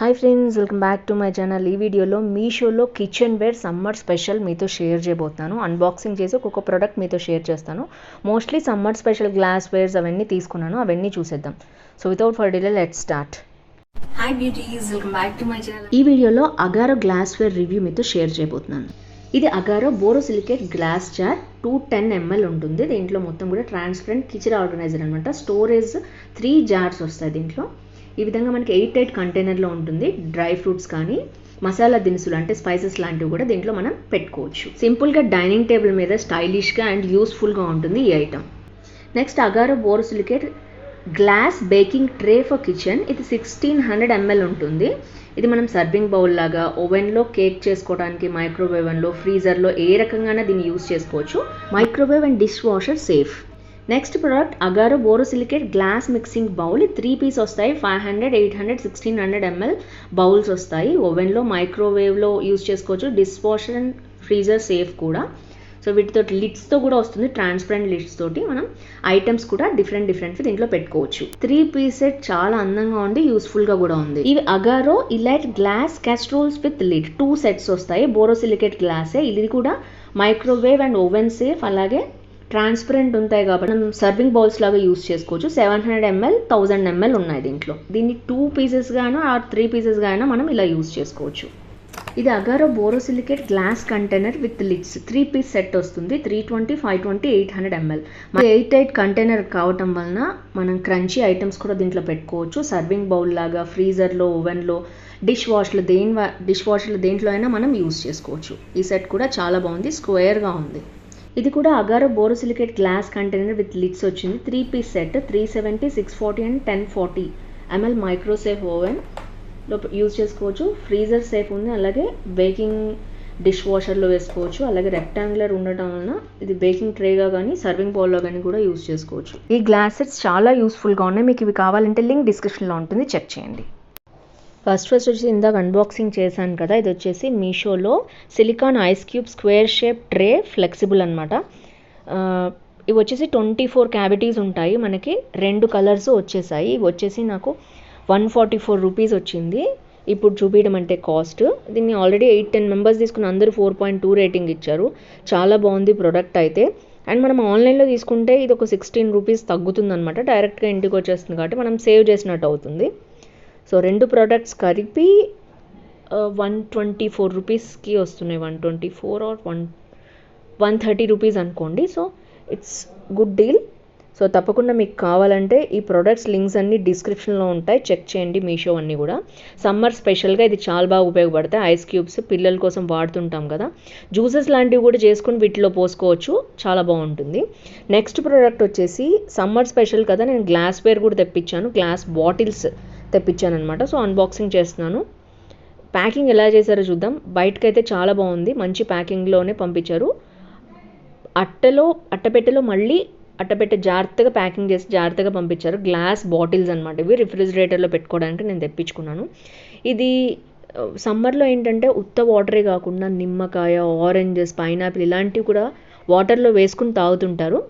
Hi friends, welcome back to my channel. ఈ వీడియోలో మీషోలో కిచెన్ వేర్ సమ్మర్ స్పెషల్ మీతో షేర్ చేయబోతున్నాను. అన్బాక్సింగ్ చేసి ఒక్కొక్క ప్రోడక్ట్ మీతో షేర్ చేస్తాను. Mostly summer special glass wares అవన్నీ తీసుకున్నాను, అవన్నీ చూసేద్దాం. So without for delay let's start. Hi beauties, welcome back to my channel. ఈ వీడియోలో అగారో గ్లాస్ వేర్ రివ్యూ మీతో షేర్ చేయబోతున్నాను. ఇది Agaro borosilicate glass jar 210 ml ఉంటుంది. దీంట్లో మొత్తం కూడా ట్రాన్స్పరెంట్ కిచెన్ ఆర్గనైజర్ అనమాట. స్టోరేజ్ 3 జార్స్ వస్తాయి దీంట్లో. ఈ విధంగా మనకి 8 కంటైనర్లో ఉంటుంది. డ్రై ఫ్రూట్స్ కానీ మసాలా దినుసులు అంటే స్పైసెస్ లాంటివి కూడా దీంట్లో మనం పెట్టుకోవచ్చు. సింపుల్గా డైనింగ్ టేబుల్ మీద స్టైలిష్గా అండ్ యూస్ఫుల్గా ఉంటుంది ఈ item. Next Agaro borosilicate glass baking tray for kitchen. ఇది 1600 ml ఉంటుంది. ఇది మనం సర్వింగ్ బౌల్ లాగా ఓవెన్లో కేక్ చేసుకోవడానికి, మైక్రోవేవ్ ఓవెన్లో, ఫ్రీజర్లో ఏ రకంగానే దీన్ని యూస్ చేసుకోవచ్చు. Microwave and dish washer safe. Next product Agaro borosilicate glass mixing bowl. 3 piece వస్తాయి. 500, 800, 1600 ml బౌల్స్ వస్తాయి. ఓవెన్లో, మైక్రోవేవ్లో యూస్ చేసుకోవచ్చు. Dish washer and freezer safe కూడా. సో వీటితో లిడ్స్తో కూడా వస్తుంది, ట్రాన్స్పరెంట్ లిడ్స్ తోటి మనం ఐటమ్స్ కూడా డిఫరెంట్ దీంట్లో పెట్టుకోవచ్చు. 3 పీస్ సెట్ చాలా అందంగా ఉంది, యూస్ఫుల్గా కూడా ఉంది. ఇవి Agaro elite glass casseroles with lid 2 sets వస్తాయి. బోరోసిలికేట్ గ్లాసే. ఇది కూడా మైక్రోవేవ్ అండ్ ఓవెన్ సేఫ్, అలాగే ట్రాన్స్పరెంట్ ఉంటాయి కాబట్టి మనం సర్వింగ్ బౌల్స్ లాగా యూస్ చేసుకోవచ్చు. 700 ml, 1000 ml ఉన్నాయి దీంట్లో. దీన్ని 2 పీసెస్ గాను ఆర్ 3 పీసెస్ గాను మనం ఇలా యూస్ చేసుకోవచ్చు. ఇది Agaro borosilicate glass container with lids 3 piece set వస్తుంది. 320, 520, 800 ml. 8 కంటైనర్ కావటం వలన మనం క్రంచీ ఐటమ్స్ కూడా దీంట్లో పెట్టుకోవచ్చు. సర్వింగ్ బౌల్ లాగా, ఫ్రీజర్లో, ఓవెన్లో, డిష్ వాషర్లో దేంట్లో అయినా మనం యూస్ చేసుకోవచ్చు. ఈ సెట్ కూడా చాలా బాగుంది, స్క్వేర్గా ఉంది. ఇది కూడా Agaro borosilicate glass container with lids వచ్చింది. 3 పీస్ సెట్. 370, 640 అండ్ 1040 ml మైక్రోసేఫ్ ఓవెన్లో యూజ్ చేసుకోవచ్చు. ఫ్రీజర్ సేఫ్ ఉంది, అలాగే బేకింగ్ డిష్ వాషర్లో వేసుకోవచ్చు. అలాగే రెక్టాంగులర్ ఉండటం వలన ఇది బేకింగ్ ట్రేగా కానీ సర్వింగ్ బౌల్లో కానీ కూడా యూజ్ చేసుకోవచ్చు. ఈ గ్లాస్ సెట్స్ చాలా యూస్ఫుల్గా ఉన్నాయి. మీకు ఇవి కావాలంటే లింక్ డిస్క్రిప్షన్లో ఉంటుంది, చెక్ చేయండి. ఫస్ట్ వచ్చి ఇందాక అన్బాక్సింగ్ చేశాను కదా, ఇది వచ్చేసి మీషోలో silicon ice cube square shape tray, flexible అనమాట. ఇవి వచ్చేసి 24 క్యావిటీస్ ఉంటాయి. మనకి 2 కలర్స్ వచ్చేసాయి. ఇవి వచ్చేసి నాకు 144 రూపీస్ వచ్చింది. ఇప్పుడు చూపించడం అంటే కాస్ట్. దీన్ని ఆల్రెడీ 8-10 మెంబర్స్ తీసుకుని అందరూ 4.2 రేటింగ్ ఇచ్చారు. చాలా బాగుంది ప్రోడక్ట్ అయితే. అండ్ మనం ఆన్లైన్లో తీసుకుంటే ఇది ఒక 16 రూపీస్ తగ్గుతుంది అనమాట. డైరెక్ట్గా ఇంటికి వచ్చేస్తుంది కాబట్టి మనం సేవ్ చేసినట్టు అవుతుంది. సో 2 ప్రోడక్ట్స్ కలిపి 124 రూపీస్కి వస్తున్నాయి. 124 ఆర్ 130 రూపీస్ అనుకోండి. So it's good deal. So తప్పకుండా మీకు కావాలంటే ఈ ప్రోడక్ట్స్ లింక్స్ అన్నీ డిస్క్రిప్షన్లో ఉంటాయి, చెక్ చేయండి. మీషో అన్నీ కూడా సమ్మర్ స్పెషల్గా ఇది చాలా బాగా ఉపయోగపడతాయి. ఐస్ క్యూబ్స్ పిల్లల కోసం వాడుతుంటాం కదా, జ్యూసెస్ లాంటివి కూడా చేసుకుని వీటిలో పోసుకోవచ్చు, చాలా బాగుంటుంది. నెక్స్ట్ ప్రోడక్ట్ వచ్చేసి సమ్మర్ స్పెషల్ కదా, నేను గ్లాస్ వేర్ కూడా తెప్పించాను. గ్లాస్ బాటిల్స్ తెప్పించాను అనమాట. సో అన్బాక్సింగ్ చేస్తున్నాను. ప్యాకింగ్ ఎలా చేశారో చూద్దాం. బయటకైతే చాలా బాగుంది, మంచి ప్యాకింగ్లోనే పంపించారు. అట్టపెట్టెలో మళ్ళీ అట్టపెట్టె జాగ్రత్తగా ప్యాకింగ్ చేసి జాగ్రత్తగా పంపించారు. గ్లాస్ బాటిల్స్ అనమాట ఇవి. రిఫ్రిజిరేటర్లో పెట్టుకోవడానికి నేను తెప్పించుకున్నాను. ఇది సమ్మర్లో ఏంటంటే ఉత్త వాటరే కాకుండా నిమ్మకాయ, ఆరెంజెస్, పైనాపిల్ ఇలాంటివి కూడా వాటర్లో వేసుకుని తాగుతుంటారు.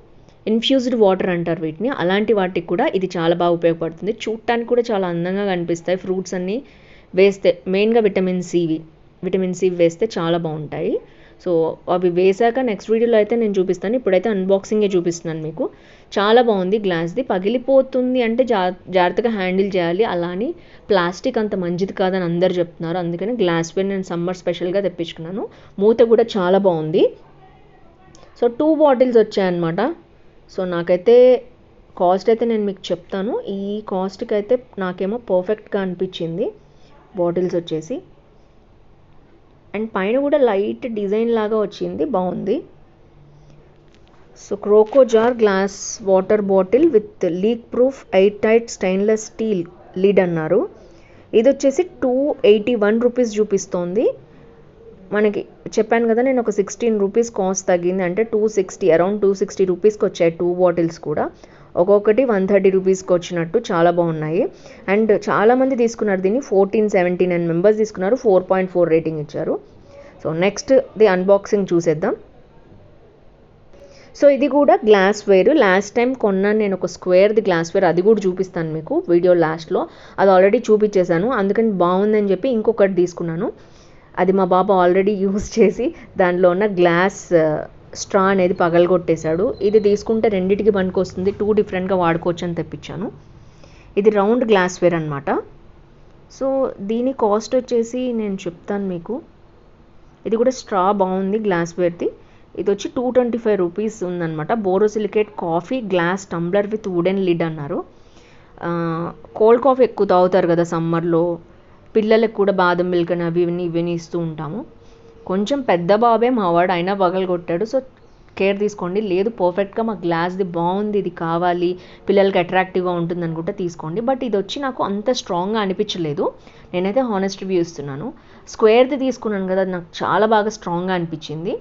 ఇన్ఫ్యూజ్డ్ వాటర్ అంటారు వీటిని. అలాంటి వాటికి కూడా ఇది చాలా బాగా ఉపయోగపడుతుంది. చూడటానికి కూడా చాలా అందంగా కనిపిస్తాయి. ఫ్రూట్స్ అన్నీ వేస్తే, మెయిన్గా విటమిన్ సి వేస్తే చాలా బాగుంటాయి. సో అవి వేసాక నెక్స్ట్ వీడియోలో అయితే నేను చూపిస్తాను. ఇప్పుడైతే అన్బాక్సింగే చూపిస్తున్నాను మీకు. చాలా బాగుంది. గ్లాస్ది పగిలిపోతుంది అంటే జాగ్రత్తగా హ్యాండిల్ చేయాలి. అలాని ప్లాస్టిక్ అంత మంచిది కాదని అందరు చెప్తున్నారు. అందుకని గ్లాస్ వేర్ నేను సమ్మర్ స్పెషల్గా తెప్పించుకున్నాను. మూత కూడా చాలా బాగుంది. సో 2 బాటిల్స్ వచ్చాయన్నమాట. సో నాకైతే కాస్ట్ అయితే నేను మీకు చెప్తాను. ఈ కాస్ట్కి అయితే నాకేమో పర్ఫెక్ట్గా అనిపించింది బాటిల్స్ వచ్చేసి. అండ్ పైన కూడా లైట్ డిజైన్ లాగా వచ్చింది, బాగుంది. So croco jar glass water bottle with leak proof air tight stainless steel lid అన్నారు. ఇది వచ్చేసి 281 రూపీస్ చూపిస్తోంది. మనకి చెప్పాను కదా నేను, ఒక 16 రూపీస్ కాస్ట్ తగ్గింది. అంటే 260, అరౌండ్ 260 రూపీస్కి వచ్చాయి 2 బాటిల్స్ కూడా. ఒక్కొక్కటి 130 రూపీస్కి వచ్చినట్టు చాలా బాగున్నాయి. అండ్ చాలామంది తీసుకున్నారు దీన్ని. 1479 మెంబర్స్ తీసుకున్నారు. 4.4 రేటింగ్ ఇచ్చారు. సో నెక్స్ట్ ది అన్బాక్సింగ్ చూసేద్దాం. సో ఇది కూడా గ్లాస్ వేర్. లాస్ట్ టైం కొన్నాను నేను ఒక స్క్వేర్ది గ్లాస్ వేర్, అది కూడా చూపిస్తాను మీకు వీడియో లాస్ట్లో. అది ఆల్రెడీ చూపించేశాను, అందుకని బాగుందని చెప్పి ఇంకొకటి తీసుకున్నాను. అది మా బాబా ఆల్రెడీ యూజ్ చేసి దానిలో ఉన్న గ్లాస్ స్ట్రా అనేది పగలగొట్టేశాడు. ఇది తీసుకుంటే రెండింటికి పనికి వస్తుంది, 2 డిఫరెంట్గా వాడుకోవచ్చు అని తెప్పించాను. ఇది రౌండ్ గ్లాస్ వేర్ అనమాట. సో దీని కాస్ట్ వచ్చేసి నేను చెప్తాను మీకు. ఇది కూడా స్ట్రా బాగుంది గ్లాస్ వేర్ది. ఇది వచ్చి 225 రూపీస్ ఉందన్నమాట. Borosilicate coffee glass tumbler with wooden lid అన్నారు. కోల్డ్ కాఫీ ఎక్కువ తాగుతారు కదా సమ్మర్లో, పిల్లలకు కూడా బాదం మిల్క్ అని అవి ఇవన్నీ ఇస్తూ ఉంటాము. కొంచెం పెద్ద బాబే మావాడు, అయినా పగలగొట్టాడు. సో కేర్ తీసుకోండి. లేదు పర్ఫెక్ట్గా మా గ్లాస్ది బాగుంది, ఇది కావాలి, పిల్లలకి అట్రాక్టివ్గా ఉంటుంది అనుకుంటే తీసుకోండి. బట్ ఇది వచ్చి నాకు అంత స్ట్రాంగ్గా అనిపించలేదు. నేనైతే హానెస్ట్ రివ్యూ ఇస్తున్నాను. స్క్వేర్ది తీసుకున్నాను కదా, నాకు చాలా బాగా స్ట్రాంగ్గా అనిపించింది.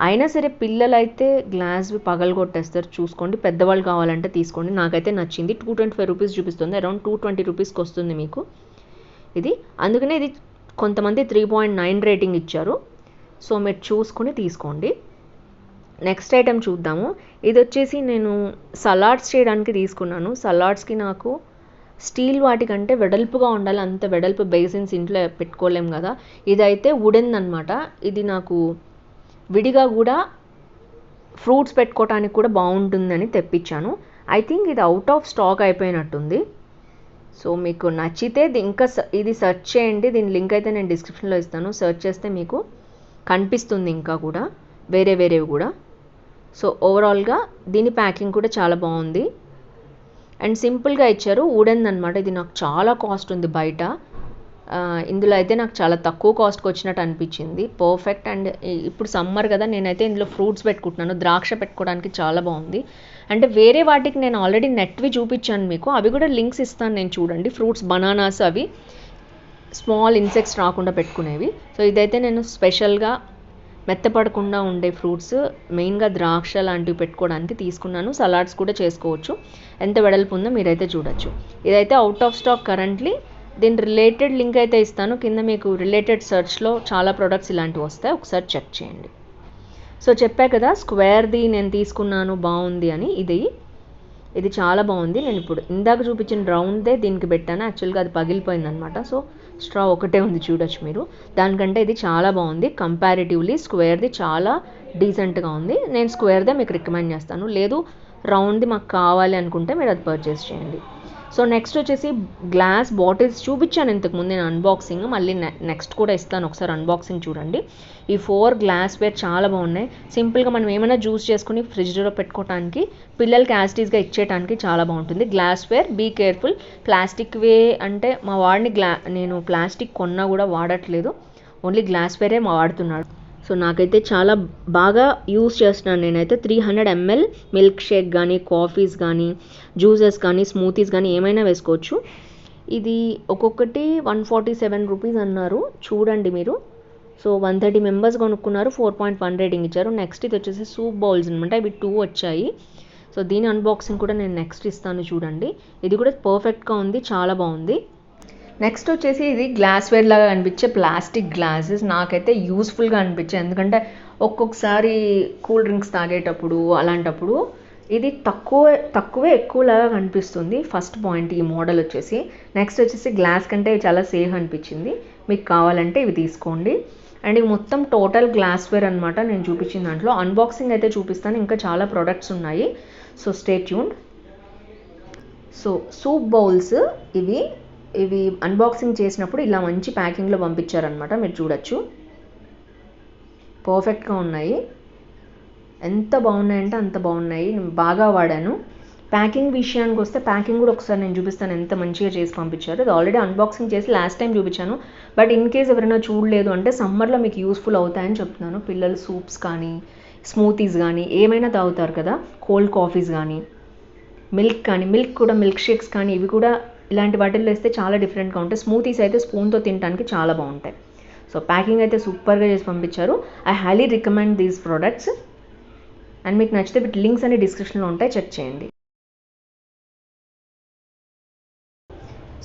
అయినా సరే పిల్లలైతే గ్లాస్వి పగలగొట్టేస్తారు, చూసుకోండి. పెద్దవాళ్ళు కావాలంటే తీసుకోండి. నాకైతే నచ్చింది. 225 రూపీస్ చూపిస్తుంది, అరౌండ్ 220 రూపీస్కి వస్తుంది మీకు ఇది. అందుకనే ఇది కొంతమంది 3.9 రేటింగ్ ఇచ్చారు. సో మీరు చూసుకొని తీసుకోండి. నెక్స్ట్ ఐటెం చూద్దాము. ఇది వచ్చేసి నేను సలాడ్స్ చేయడానికి తీసుకున్నాను. సలాడ్స్కి నాకు స్టీల్ వాటికంటే వెడల్పుగా ఉండాలి, అంత వెడల్పు బేసిన్స్ ఇంట్లో పెట్టుకోలేం కదా. ఇదైతే వుడెన్ అనమాట. ఇది నాకు విడిగా కూడా ఫ్రూట్స్ పెట్టుకోవడానికి కూడా బాగుంటుందని తెప్పించాను. ఐ థింక్ ఇది అవుట్ ఆఫ్ స్టాక్ అయిపోయినట్టుంది. సో మీకు నచ్చితే ఇంకా ఇది సెర్చ్ చేయండి. దీని లింక్ అయితే నేను డిస్క్రిప్షన్లో ఇస్తాను. సెర్చ్ చేస్తే మీకు కనిపిస్తుంది ఇంకా కూడా వేరేవి కూడా. సో ఓవరాల్గా దీని ప్యాకింగ్ కూడా చాలా బాగుంది అండ్ సింపుల్గా ఇచ్చారు. వుడెన్ అనమాట. ఇది నాకు చాలా కాస్ట్ ఉంది బయట. ఇందులో అయితే నాకు చాలా తక్కువ కాస్ట్కి వచ్చినట్టు అనిపించింది. పర్ఫెక్ట్. అండ్ ఇప్పుడు సమ్మర్ కదా, నేనైతే ఇందులో ఫ్రూట్స్ పెట్టుకుంటున్నాను. ద్రాక్ష పెట్టుకోవడానికి చాలా బాగుంది. అంటే వేరే వాటికి నేను ఆల్రెడీ నెట్వి చూపించాను మీకు, అవి కూడా లింక్స్ ఇస్తాను నేను చూడండి. ఫ్రూట్స్ బనానాస్, అవి స్మాల్ ఇన్సెక్ట్స్ రాకుండా పెట్టుకునేవి. సో ఇదైతే నేను స్పెషల్గా మెత్తపడకుండా ఉండే ఫ్రూట్స్, మెయిన్గా ద్రాక్ష లాంటివి పెట్టుకోవడానికి తీసుకున్నాను. సలాడ్స్ కూడా చేసుకోవచ్చు. ఎంత వెడల్పు ఉందో మీరైతే చూడొచ్చు. ఇదైతే అవుట్ ఆఫ్ స్టాక్ కరెంట్లీ. దీని రిలేటెడ్ లింక్ అయితే ఇస్తాను కింద, మీకు రిలేటెడ్ సెర్చ్లో చాలా ప్రొడక్ట్స్ ఇలాంటివి వస్తాయి, ఒకసారి చెక్ చేయండి. సో చెప్పా కదా స్క్వేర్ది నేను తీసుకున్నాను బాగుంది అని. ఇది చాలా బాగుంది. నేను ఇప్పుడు ఇందాక చూపించిన రౌండ్దే దీనికి పెట్టాను. యాక్చువల్గా అది పగిలిపోయింది అనమాట. సో స్ట్రా ఒకటే ఉంది, చూడొచ్చు మీరు. దానికంటే ఇది చాలా బాగుంది. కంపారిటివ్లీ స్క్వేర్ది చాలా డీసెంట్గా ఉంది. నేను స్క్వేర్దే మీకు రికమెండ్ చేస్తాను. లేదు రౌండ్ది మాకు కావాలి అనుకుంటే మీరు అది పర్చేస్ చేయండి. సో నెక్స్ట్ వచ్చేసి గ్లాస్ బాటిల్స్ చూపించాను ఇంతకుముందు నేను అన్బాక్సింగ్, మళ్ళీ నెక్స్ట్ కూడా ఇస్తాను, ఒకసారి అన్బాక్సింగ్ చూడండి. ఈ 4 గ్లాస్ వేర్ చాలా బాగున్నాయి. సింపుల్గా మనం ఏమైనా జ్యూస్ చేసుకుని ఫ్రిడ్జ్లో పెట్టుకోవడానికి, పిల్లలకి యాస్టీస్గా ఇచ్చేయడానికి చాలా బాగుంటుంది. Glass ware, be careful. Plastic ware అంటే మా వాడిని నేను ప్లాస్టిక్ కొన్నా కూడా వాడట్లేదు, ఓన్లీ గ్లాస్ వేరే వాడుతున్నాడు. సో నాకైతే చాలా బాగా యూస్ చేస్తున్నాను నేనైతే. 300 ml మిల్క్ షేక్ కానీ, కాఫీస్ కానీ, జ్యూసెస్ కానీ, స్మూతీస్ కానీ ఏమైనా వేసుకోవచ్చు. ఇది ఒక్కొక్కటి 147 రూపీస్ అన్నారు, చూడండి మీరు. సో 130 మెంబర్స్ కొనుక్కున్నారు, 4.1 రేటింగ్ ఇచ్చారు. నెక్స్ట్ ఇది వచ్చేసి సూప్ బౌల్స్ అనమాట. ఇవి 2 వచ్చాయి. సో దీని అన్బాక్సింగ్ కూడా నేను నెక్స్ట్ ఇస్తాను చూడండి. ఇది కూడా పర్ఫెక్ట్గా ఉంది, చాలా బాగుంది. నెక్స్ట్ వచ్చేసి ఇది గ్లాస్ వేర్ లాగా అనిపించే ప్లాస్టిక్ గ్లాసెస్ నాకైతే యూస్ఫుల్గా అనిపించాయి. ఎందుకంటే ఒక్కొక్కసారి కూల్ డ్రింక్స్ తాగేటప్పుడు అలాంటప్పుడు ఇది తక్కువే ఎక్కువలాగా కనిపిస్తుంది. ఫస్ట్ పాయింట్ ఈ మోడల్ వచ్చేసి. నెక్స్ట్ వచ్చేసి గ్లాస్ కంటే ఇవి చాలా సేఫ్ అనిపించింది. మీకు కావాలంటే ఇవి తీసుకోండి. అండ్ ఇవి మొత్తం టోటల్ గ్లాస్ వేర్ అనమాట. నేను చూపించిన దాంట్లో అన్బాక్సింగ్ అయితే చూపిస్తాను, ఇంకా చాలా ప్రొడక్ట్స్ ఉన్నాయి. So stay tuned. So soup bowls ఇవి అన్బాక్సింగ్ చేసినప్పుడు ఇలా మంచి ప్యాకింగ్లో పంపించారనమాట, మీరు చూడొచ్చు. పర్ఫెక్ట్గా ఉన్నాయి, ఎంత బాగున్నాయంటే అంత బాగున్నాయి. నేను బాగా వాడాను. ప్యాకింగ్ విషయానికి వస్తే ప్యాకింగ్ కూడా ఒకసారి నేను చూపిస్తాను, ఎంత మంచిగా చేసి పంపించారు. అది ఆల్రెడీ అన్బాక్సింగ్ చేసి లాస్ట్ టైం చూపించాను. బట్ ఇన్ కేస్ ఎవరైనా చూడలేదు అంటే సమ్మర్లో మీకు యూస్ఫుల్ అవుతాయని చెప్తున్నాను. పిల్లలు సూప్స్ కానీ, స్మూతీస్ కానీ ఏమైనా తాగుతారు కదా, కోల్డ్ కాఫీస్ కానీ, మిల్క్ కానీ, మిల్క్ షేక్స్ కానీ, ఇవి కూడా ఇలాంటి వాటిల్లో వేస్తే చాలా డిఫరెంట్గా ఉంటాయి. స్మూతీస్ అయితే స్పూన్తో తినడానికి చాలా బాగుంటాయి. సో ప్యాకింగ్ అయితే సూపర్గా చేసి పంపించారు. I highly recommend these products. And మీకు నచ్చితే వీటి లింక్స్ అన్ని డిస్క్రిప్షన్లో ఉంటాయి, చెక్ చేయండి.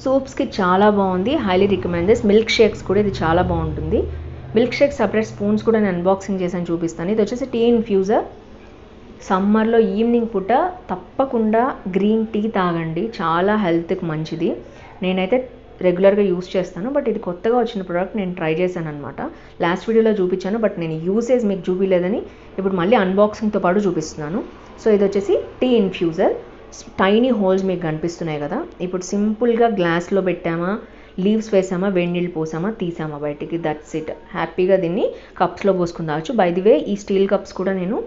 సూప్స్కి చాలా బాగుంది, highly recommend this. Milk shakes కూడా ఇది చాలా బాగుంటుంది. మిల్క్ షేక్ సపరేట్ స్పూన్స్ కూడా నేను అన్బాక్సింగ్ చేసాను, చూపిస్తాను. ఇది వచ్చేసి టీ ఇన్ఫ్యూజర్. సమ్మర్లో ఈవినింగ్ పూట తప్పకుండా గ్రీన్ టీ తాగండి, చాలా హెల్త్కి మంచిది. నేనైతే రెగ్యులర్గా యూస్ చేస్తాను, బట్ ఇది కొత్తగా వచ్చిన ప్రోడక్ట్ నేను ట్రై చేశాను అనమాట. లాస్ట్ వీడియోలో చూపించాను, బట్ నేను యూసేజ్ మీకు చూపించలేదని ఇప్పుడు మళ్ళీ అన్బాక్సింగ్తో పాటు చూపిస్తున్నాను. సో ఇది వచ్చేసి టీ ఇన్ఫ్యూజర్. టైనీ హోల్స్ మీకు కనిపిస్తున్నాయి కదా. ఇప్పుడు సింపుల్గా గ్లాస్లో పెట్టామా, లీవ్స్ వేసామా, వేడి నీళ్ళు పోసామా, తీసామా బయటికి, దట్స్ ఇట్. హ్యాపీగా దీన్ని కప్స్లో పోసుకుని తాగొచ్చు. బై ది వే ఈ స్టీల్ కప్స్ కూడా నేను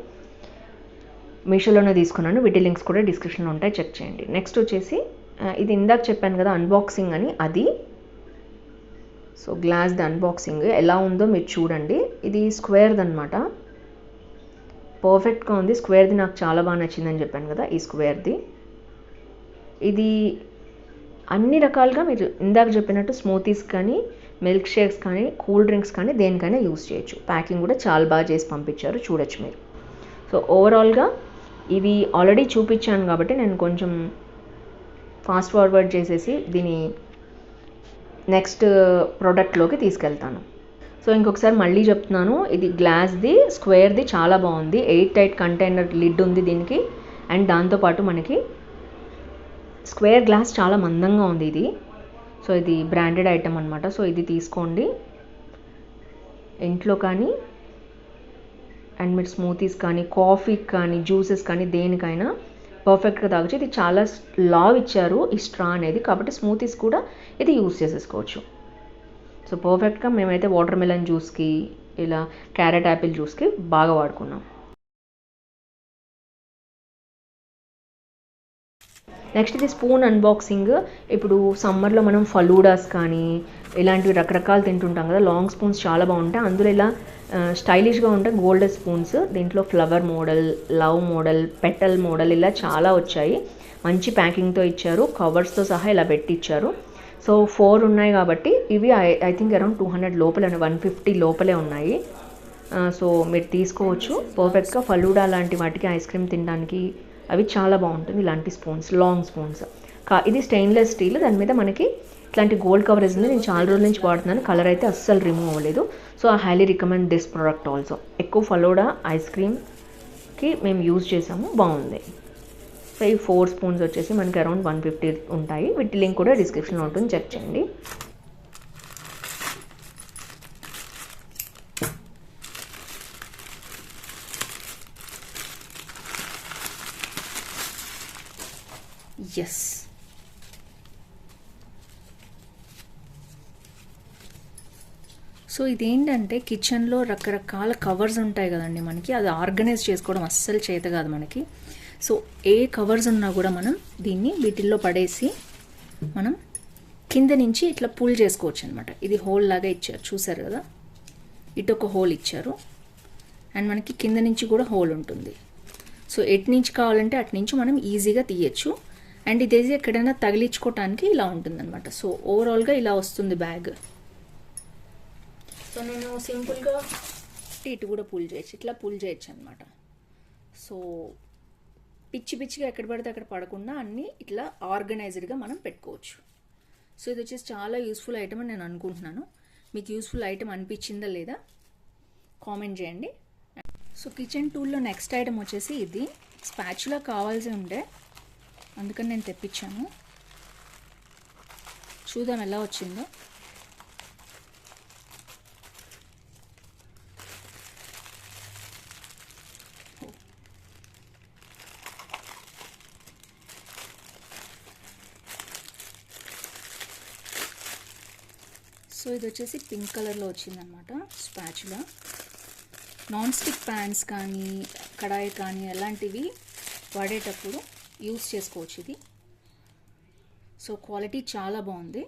మీషోలోనే తీసుకున్నాను, వీటి లింక్స్ కూడా డిస్క్రిప్షన్లో ఉంటాయి, చెక్ చేయండి. నెక్స్ట్ వచ్చేసి ఇది ఇందాక చెప్పాను కదా అన్బాక్సింగ్ అని, అది. సో గ్లాస్ది అన్బాక్సింగ్ ఎలా ఉందో మీరు చూడండి. ఇది స్క్వేర్ది అనమాట, పర్ఫెక్ట్గా ఉంది. స్క్వేర్ది నాకు చాలా బాగా నచ్చిందని చెప్పాను కదా, ఈ స్క్వేర్ది. ఇది అన్ని రకాలుగా మీరు ఇందాక చెప్పినట్టు స్మూతీస్ కానీ, మిల్క్ షేక్స్ కానీ, కూల్ డ్రింక్స్ కానీ దేనికైనా యూస్ చేయొచ్చు. ప్యాకింగ్ కూడా చాలా బాగా చేసి పంపించారు, చూడొచ్చు మీరు. సో ఓవరాల్గా ఇవి ఆల్రెడీ చూపించాను కాబట్టి నేను కొంచెం ఫాస్ట్ ఫార్వర్డ్ చేసేసి దీని నెక్స్ట్ ప్రోడక్ట్లోకి తీసుకెళ్తాను. సో ఇంకొకసారి మళ్ళీ చెప్తున్నాను, ఇది గ్లాస్ది స్క్వేర్ది చాలా బాగుంది. 8 టైట్ కంటైనర్ లిడ్ ఉంది దీనికి. అండ్ దాంతోపాటు మనకి స్క్వేర్ గ్లాస్ చాలా మందంగా ఉంది ఇది. సో ఇది బ్రాండెడ్ ఐటమ్ అనమాట. సో ఇది తీసుకోండి ఇంట్లో కానీ, అండ్ మీరు స్మూతీస్ కానీ, కాఫీకి కానీ, జ్యూసెస్ కానీ దేనికైనా పర్ఫెక్ట్గా తాగొచ్చు. ఇది చాలా లావ్ ఇచ్చారు ఈ స్ట్రా అనేది, కాబట్టి స్మూతీస్ కూడా ఇది యూస్ చేసేసుకోవచ్చు. సో పర్ఫెక్ట్గా మేమైతే వాటర్ మెలన్ జ్యూస్కి, ఇలా క్యారెట్ యాపిల్ జ్యూస్కి బాగా వాడుకున్నాం. నెక్స్ట్ ఇది స్పూన్ అన్బాక్సింగ్. ఇప్పుడు సమ్మర్లో మనం ఫలూడాస్ కానీ ఇలాంటివి రకరకాలు తింటుంటాం కదా, లాంగ్ స్పూన్స్ చాలా బాగుంటాయి. అందులో ఇలా స్టైలిష్గా ఉంటాయి గోల్డ్ స్పూన్స్. దీంట్లో flower model, love model, petal model ఇలా చాలా వచ్చాయి. మంచి ప్యాకింగ్తో ఇచ్చారు, కవర్స్తో సహా ఇలా పెట్టి ఇచ్చారు. సో 4 ఉన్నాయి కాబట్టి ఇవి ఐ థింక్ అరౌండ్ 200 లోపలే, 150 లోపలే ఉన్నాయి. సో మీరు తీసుకోవచ్చు. పర్ఫెక్ట్గా ఫలూడా లాంటి వాటికి, ఐస్ క్రీమ్ తినడానికి అవి చాలా బాగుంటుంది ఇలాంటి స్పూన్స్, లాంగ్ స్పూన్స్. ఇది స్టెయిన్లెస్ స్టీల్, దాని మీద మనకి ఇట్లాంటి గోల్డ్ కవరేజ్ ఉంది. నేను చాలా రోజుల నుంచి వాడుతున్నాను, కలర్ అయితే అస్సలు రిమూవ్ అవ్వలేదు. So I highly recommend this product also. ఎక్కువ ఫలోడా ఐస్ క్రీమ్కి మేము యూజ్ చేసాము, బాగుంది. సో ఈ 4 స్పూన్స్ వచ్చేసి మనకి అరౌండ్ 150 ఉంటాయి. వీటి లింక్ కూడా డిస్క్రిప్షన్లో ఉంటుంది, చెక్ చేయండి. ఎస్, సో ఇదేంటంటే కిచెన్లో రకరకాల కవర్స్ ఉంటాయి కదండి మనకి, అది ఆర్గనైజ్ చేసుకోవడం అస్సలు చేత కాదు మనకి. సో ఏ కవర్స్ ఉన్నా కూడా మనం దీన్ని వీటిల్లో పడేసి మనం కింద నుంచి ఇట్లా పుల్ చేసుకోవచ్చు అనమాట. ఇది హోల్ లాగా ఇచ్చారు, చూసారు కదా, ఇటు ఒక హోల్ ఇచ్చారు అండ్ మనకి కింద నుంచి కూడా హోల్ ఉంటుంది. సో ఎటు నుంచి కావాలంటే అటు నుంచి మనం ఈజీగా తీయచ్చు. అండ్ ఇది ఎక్కడైనా తగిలించుకోవటానికి ఇలా ఉంటుందన్నమాట. సో ఓవరాల్గా ఇలా వస్తుంది బ్యాగ్. సో నేను సింపుల్గా ఇటు కూడా పుల్ చేయొచ్చు, ఇట్లా పుల్ చేయొచ్చు అనమాట. సో పిచ్చి పిచ్చిగా ఎక్కడ పడితే అక్కడ పడకుండా అన్నీ ఇట్లా ఆర్గనైజ్డ్గా మనం పెట్టుకోవచ్చు. సో ఇది వచ్చేసి చాలా యూస్ఫుల్ ఐటమ్ అని నేను అనుకుంటున్నాను. మీకు యూస్ఫుల్ ఐటమ్ అనిపించిందా లేదా కామెంట్ చేయండి. సో కిచెన్ టూల్లో నెక్స్ట్ ఐటమ్ వచ్చేసి ఇది స్పాచులా కావాల్సి ఉండే, అందుకని నేను తెప్పించాను. చూద్దాం ఎలా వచ్చిందో. సో ఇది వచ్చేసి పింక్ కలర్లో వచ్చిందనమాట స్పాచులా. నాన్ స్టిక్ ప్యాన్స్ కానీ, కడాయి కానీ అలాంటివి వాడేటప్పుడు యూస్ చేసుకోవచ్చు ఇది. సో క్వాలిటీ చాలా బాగుంది.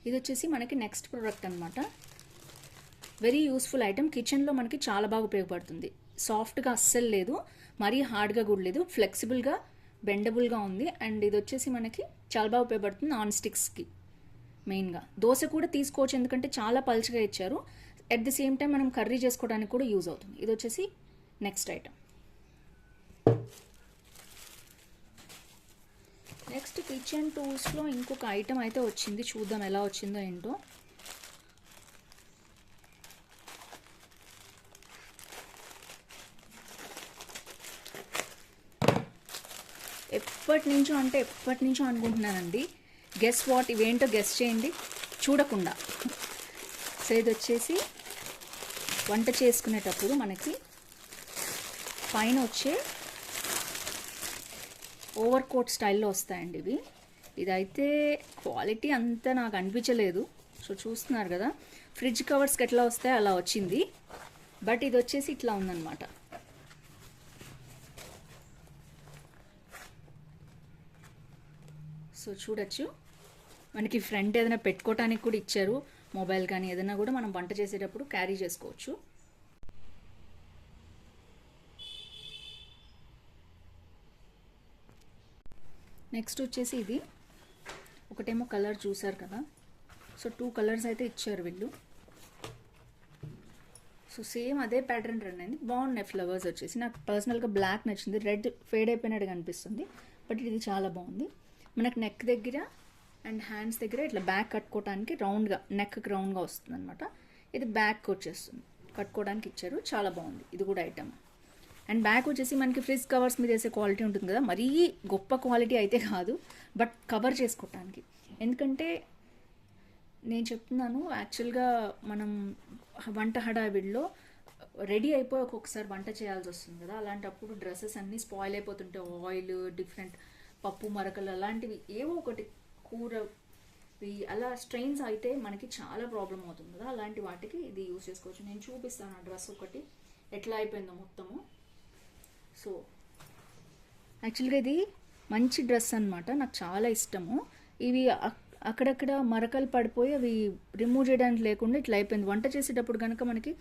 ఇది వచ్చేసి మనకి నెక్స్ట్ ప్రోడక్ట్ అనమాట. వెరీ యూస్ఫుల్ ఐటమ్, కిచెన్లో మనకి చాలా బాగా ఉపయోగపడుతుంది. సాఫ్ట్గా అస్సలు లేదు, మరీ హార్డ్గా కూడా లేదు, ఫ్లెక్సిబుల్గా బెండబుల్గా ఉంది. అండ్ ఇది వచ్చేసి మనకి చాలా బాగా ఉపయోగపడుతుంది నాన్ స్టిక్స్కి. మెయిన్గా దోశ కూడా తీసుకోవచ్చు, ఎందుకంటే చాలా పల్చగా ఇచ్చారు. అట్ ది సేమ్ టైం మనం కర్రీ చేసుకోవడానికి కూడా యూజ్ అవుతుంది. ఇది వచ్చేసి నెక్స్ట్ ఐటమ్. నెక్స్ట్ కిచెన్ టూల్స్లో ఇంకొక ఐటమ్ అయితే వచ్చింది, చూద్దాం ఎలా వచ్చిందో ఏంటో. ఎప్పటి నుంచో అనుకుంటున్నానండి. గెస్ వాట్, ఇవేంటో గెస్ చేయండి చూడకుండా. సో ఇది వచ్చేసి వంట చేసుకునేటప్పుడు మనకి పైన వచ్చే ఓవర్ కోట్ స్టైల్లో వస్తాయండి ఇవి. ఇదైతే క్వాలిటీ అంతా నాకు అనిపించలేదు. సో చూస్తున్నారు కదా, ఫ్రిడ్జ్ కవర్స్కి ఎట్లా వస్తాయో అలా వచ్చింది. బట్ ఇది వచ్చేసి ఇట్లా ఉందన్నమాట. సో చూడొచ్చు, మనకి ఫ్రంట్ ఏదైనా పెట్టుకోవటానికి కూడా ఇచ్చారు. మొబైల్ కానీ ఏదైనా కూడా మనం వంట చేసేటప్పుడు క్యారీ చేసుకోవచ్చు. నెక్స్ట్ వచ్చేసి ఇది ఒకటేమో కలర్ చూసారు కదా. సో 2 కలర్స్ అయితే ఇచ్చారు వీళ్ళు. సో సేమ్ అదే ప్యాటర్న్ రన్ అయింది. బాగున్నాయి ఫ్లవర్స్ వచ్చేసి. నాకు పర్సనల్గా బ్లాక్ నచ్చింది. రెడ్ ఫేడ్ అయిపోయినట్టుగా అనిపిస్తుంది, బట్ ఇది చాలా బాగుంది. మనకు నెక్ దగ్గర అండ్ హ్యాండ్స్ దగ్గర ఇట్లా బ్యాక్ కట్టుకోవడానికి రౌండ్గా, నెక్కి రౌండ్గా వస్తుంది అనమాట. ఇది బ్యాక్ వచ్చేస్తుంది, కట్టుకోవడానికి ఇచ్చారు. చాలా బాగుంది ఇది కూడా ఐటమ్. అండ్ బ్యాక్ వచ్చేసి మనకి ఫ్రిడ్జ్ కవర్స్ మీద వేసే క్వాలిటీ ఉంటుంది కదా, మరీ గొప్ప క్వాలిటీ అయితే కాదు, బట్ కవర్ చేసుకోవటానికి. ఎందుకంటే నేను చెప్తున్నాను, యాక్చువల్గా మనం వంట హడావిడిలో రెడీ అయిపోయి ఒక్కొక్కసారి వంట చేయాల్సి వస్తుంది కదా. అలాంటప్పుడు డ్రెస్సెస్ అన్నీ స్పాయిల్ అయిపోతుంటాయి. ఆయిల్, డిఫరెంట్ పప్పు మరకలు అలాంటివి ఏవో ఒకటి, కూరవి అలా స్ట్రెయిన్స్ అయితే మనకి చాలా ప్రాబ్లం అవుతుంది కదా. అలాంటి వాటికి ఇది యూజ్ చేసుకోవచ్చు. నేను చూపిస్తాను ఆ డ్రెస్ ఒకటి ఎట్లా అయిపోయిందో మొత్తము. సో యాక్చువల్గా ఇది మంచి డ్రెస్ అనమాట, నాకు చాలా ఇష్టము. ఇవి అక్కడక్కడ మరకలు పడిపోయి అవి రిమూవ్ చేయడానికి లేకుండా ఇట్లా అయిపోయింది. వంట చేసేటప్పుడు కనుక మనకి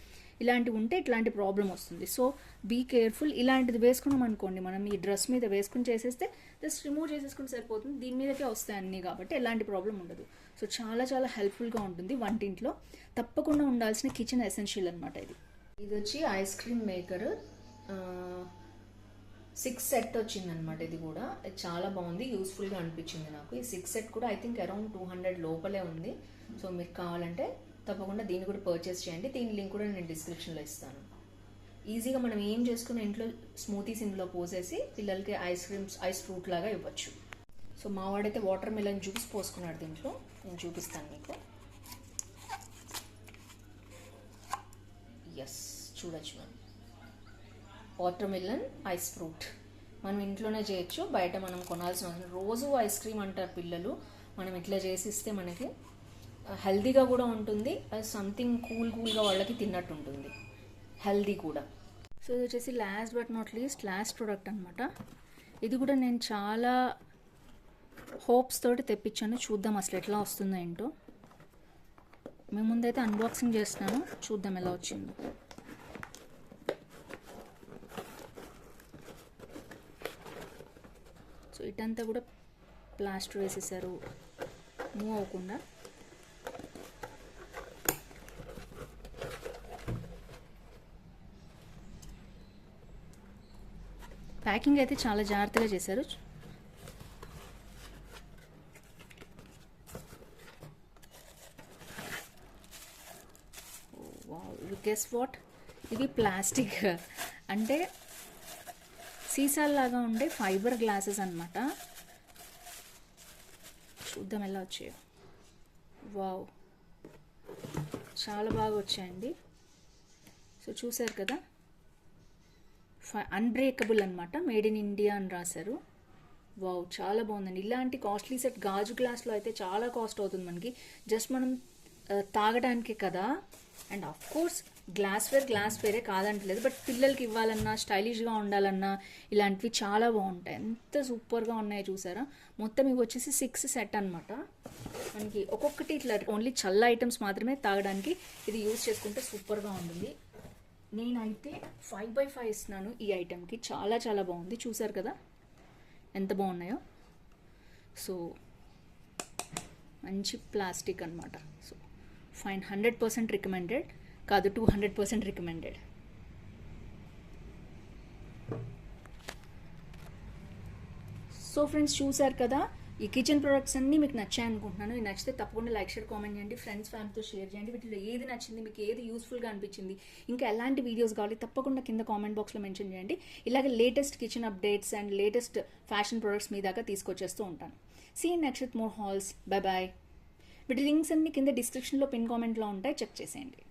ఇలాంటివి ఉంటే ఇట్లాంటి ప్రాబ్లం వస్తుంది. So be careful. ఇలాంటిది వేసుకున్నాం అనుకోండి, మనం ఈ డ్రెస్ మీద వేసుకుని చేసేస్తే జస్ట్ రిమూవ్ చేసేసుకుని సరిపోతుంది. దీని మీదకే వస్తాయి అన్నీ కాబట్టి ఎలాంటి ప్రాబ్లం ఉండదు. సో చాలా చాలా హెల్ప్ఫుల్గా ఉంటుంది వంటింట్లో. తప్పకుండా ఉండాల్సిన కిచెన్ ఎసెన్షియల్ అనమాట ఇది. ఇది వచ్చి ఐస్ క్రీమ్ మేకర్ 6 సెట్ వచ్చిందనమాట. ఇది కూడా చాలా బాగుంది, యూస్ఫుల్గా అనిపించింది నాకు. ఈ 6 సెట్ కూడా ఐ థింక్ అరౌండ్ 200 లోపలే ఉంది. సో మీకు కావాలంటే తప్పకుండా దీన్ని కూడా పర్చేస్ చేయండి. దీని లింక్ కూడా నేను డిస్క్రిప్షన్లో ఇస్తాను. ఈజీగా మనం ఏం చేసుకుని ఇంట్లో స్మూతీస్ ఇందులో పోసేసి పిల్లలకి ఐస్ ఫ్రూట్ లాగా ఇవ్వచ్చు. సో మావాడైతే వాటర్ మిలన్ జ్యూస్ పోసుకున్నాడు దీంట్లో. నేను చూపిస్తాను మీకు. ఎస్, చూడొచ్చు మనం వాటర్ మిలన్ ఐస్ ఫ్రూట్ మనం ఇంట్లోనే చేయొచ్చు. బయట మనం కొనాల్సిన అవసరం. రోజు ఐస్ క్రీమ్ అంటారు పిల్లలు, మనం ఇట్లా చేసిస్తే మనకి హెల్తీగా కూడా ఉంటుంది. సంథింగ్ కూల్గా వాళ్ళకి తిన్నట్టు ఉంటుంది, హెల్తీ కూడా. సో ఇది వచ్చేసి last but not least last product అనమాట. ఇది కూడా నేను చాలా హోప్స్ తోటి తెప్పించాను. చూద్దాం అసలు ఎట్లా వస్తుందో ఏంటో. మేము ముందైతే అన్బాక్సింగ్ చేస్తున్నాను, చూద్దాం ఎలా వచ్చిందో. సో ఇటంతా కూడా ప్లాస్టర్ వేసేసారు మూవ్ అవ్వకుండా. ప్యాకింగ్ అయితే చాలా జాగ్రత్తగా చేశారు. గెస్ వాట్, ఇది ప్లాస్టిక్ అంటే సీసాల్లాగా ఉండే ఫైబర్ గ్లాసెస్ అనమాట. చూద్దాం ఎలా వచ్చాయో. వావ్, చాలా బాగా వచ్చాయండి. సో చూసారు కదా, అన్బ్రేకబుల్ అనమాట, మేడ్ ఇన్ ఇండియా అని రాశారు. వావ్, చాలా బాగుందండి. ఇలాంటి కాస్ట్లీ సెట్ గాజు గ్లాస్లో అయితే చాలా కాస్ట్ అవుతుంది మనకి, జస్ట్ మనం తాగడానికే కదా. అండ్ ఆఫ్ కోర్స్ గ్లాస్వేరే కాదంటలేదు, బట్ పిల్లలకి ఇవ్వాలన్నా, స్టైలిష్గా ఉండాలన్నా ఇలాంటివి చాలా బాగుంటాయి. ఎంత సూపర్గా ఉన్నాయో చూసారా. మొత్తం ఇవి వచ్చేసి 6 సెట్ అనమాట. మనకి ఒక్కొక్కటి ఇట్లా ఓన్లీ చల్ల ఐటమ్స్ మాత్రమే తాగడానికి ఇది యూజ్ చేసుకుంటే సూపర్గా ఉంటుంది. నేనైతే 5/5 ఇస్తున్నాను ఈ ఐటెంకి. చాలా చాలా బాగుంది, చూసారు కదా ఎంత బాగున్నాయో. సో మంచి ప్లాస్టిక్ అనమాట. సో ఫైన్, 100% రికమెండెడ్ కాదు, 200% రికమెండెడ్. సో ఫ్రెండ్స్ చూసారు కదా, ఈ కిచెన్ ప్రొడక్ట్స్ అన్నీ మీకు నచ్చాయి అనుకుంటున్నాను. ఇది నచ్చితే తప్పకుండా లైక్ షేర్ కామెంట్ చేయండి, ఫ్రెండ్స్ ఫ్యామిలీతో షేర్ చేయండి. వీటిలో ఏది నచ్చింది, మీకు ఏది యూస్ఫుల్గా అనిపించింది, ఇంకా ఎలాంటి వీడియోస్ కావాలి తప్పకుండా కింద కామెంట్ బాక్స్లో మెన్షన్ చేయండి. ఇలాగే latest kitchen updates and latest fashion products మీ దాకా తీసుకొచ్చేస్తూ ఉంటాను. See next with more hauls. Bye bye. వీటి లింక్స్ అన్ని కింద డిస్క్రిప్షన్లో పిన్ కామెంట్లో ఉంటాయి, చెక్ చేసేయండి.